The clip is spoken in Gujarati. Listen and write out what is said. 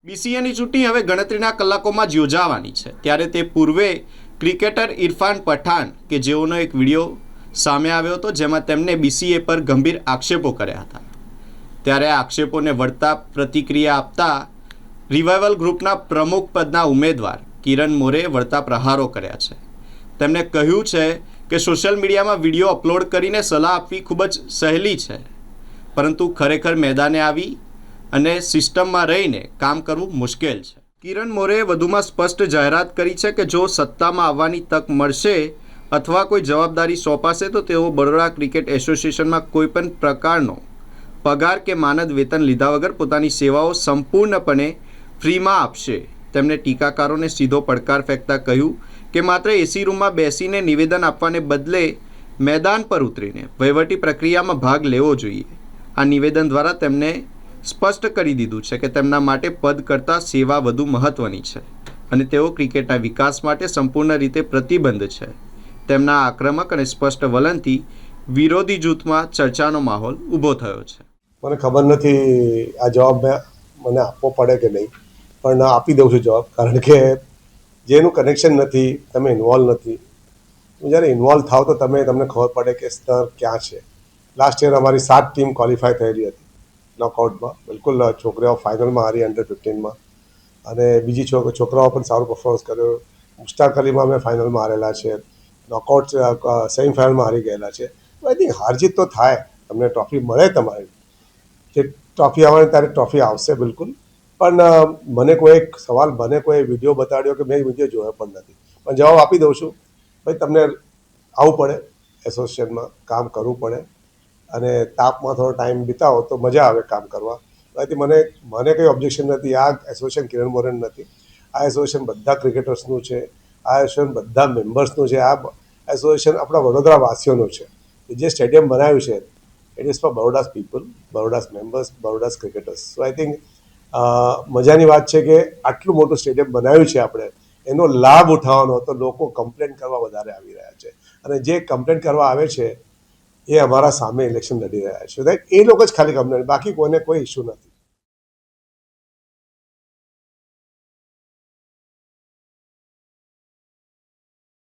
બીસીએની ચૂંટણી હવે ગણતરીના કલાકોમાં જ યોજાવાની છે, ત્યારે તે પૂર્વે ક્રિકેટર ઇરફાન પઠાણ કે જેઓનો એક વિડીયો સામે આવ્યો હતો જેમાં તેમણે બીસીએ પર ગંભીર આક્ષેપો કર્યા હતા, ત્યારે આ આક્ષેપોને વળતા પ્રતિક્રિયા આપતા રિવાઇવલ ગ્રુપના પ્રમુખ પદના ઉમેદવાર કિરણ મોરેએ વળતા પ્રહારો કર્યા છે. તેમણે કહ્યું છે કે સોશિયલ મીડિયામાં વિડીયો અપલોડ કરીને સલાહ આપવી ખૂબ જ સહેલી છે, પરંતુ ખરેખર મેદાને આવી અને સિસ્ટમમાં રહીને કામ કરવું મુશ્કેલ છે. કિરણ મોરેએ વધુમાં સ્પષ્ટ જાહેરાત કરી છે કે જો સત્તામાં આવવાની તક મળશે અથવા કોઈ જવાબદારી સોંપાશે તો તેઓ બરોડા ક્રિકેટ એસોસિએશનમાં કોઈપણ પ્રકારનો પગાર કે માનદ વેતન લીધા વગર પોતાની સેવાઓ સંપૂર્ણપણે ફ્રીમાં આપશે. તેમણે ટીકાકારોને સીધો પડકાર ફેંકતા કહ્યું કે માત્ર એસી રૂમમાં બેસીને નિવેદન આપવાને બદલે મેદાન પર ઉતરીને વહીવટી પ્રક્રિયામાં ભાગ લેવો જોઈએ. આ નિવેદન દ્વારા તેમણે સ્પષ્ટ કરી દીધું છે કે તેમના માટે પદ કરતાં સેવા વધુ મહત્ત્વની છે અને તેઓ ક્રિકેટના વિકાસ માટે સંપૂર્ણ રીતે પ્રતિબદ્ધ છે. તેમના આક્રમક અને સ્પષ્ટ વલણથી વિરોધી જૂથમાં ચર્ચાનો માહોલ ઊભો થયો છે. મને ખબર નથી આ જવાબ મને આપવો પડે કે નહીં, પણ આપી દઉં છું જવાબ, કારણ કે જેનું કનેક્શન નથી, તમે ઇન્વોલ્વ નથી. જ્યારે ઇન્વોલ્વ થાવ તો તમને ખબર પડે કે સ્તર ક્યાં છે. લાસ્ટ યર અમારી 7 ટીમ ક્વોલિફાય થયેલી હતી નોકઆઉટમાં. બિલકુલ છોકરાઓ ફાઇનલમાં હારી અંડર-15માં, અને બીજી છોકરાઓ પણ સારું પરફોર્મન્સ કર્યો. મુશ્તાક અલીમાં અમે ફાઇનલમાં હારેલા છે, નોકઆઉટ સેમીફાઇનલમાં હારી ગયેલા છે. આઈ થિંક હાર જીત તો થાય, તમને ટ્રોફી મળે, તમારી જે ટ્રોફી આવવાની ત્યારે ટ્રોફી આવશે બિલકુલ. પણ મને કોઈ વિડીયો બતાડ્યો કે મેં વિડીયો જોયો પણ નથી, પણ જવાબ આપી દઉં છું. ભાઈ તમને આવવું પડે, એસોસિએશનમાં કામ કરવું પડે, અને તાપમાં થોડો ટાઈમ વિતાવો તો મજા આવે કામ કરવા. એથી મને કંઈ ઓબ્જેક્શન નથી. આ એસોસિએશન કિરણ મોરેન નથી, આ એસોસિએશન બધા ક્રિકેટર્સનું છે, આ એસોસિએશન બધા મેમ્બર્સનું છે, આ એસોસિએશન આપણા વડોદરાવાસીઓનું છે. જે સ્ટેડિયમ બનાવ્યું છે it is for Baroda's people, Baroda's members, Baroda's cricketers. So I think મજાની વાત છે કે આટલું મોટું સ્ટેડિયમ બનાવ્યું છે આપણે, એનો લાભ ઉઠાવવાનો તો લોકો કમ્પ્લેન કરવા વધારે આવી રહ્યા છે, અને જે કમ્પ્લેન કરવા આવે છે એ અમારા સામે ઇલેક્શન લડી રહ્યા છે. એ લોકો જ ખાલી કમ્પ્લેન, બાકી કોઈને કોઈ ઇસ્યુ નથી.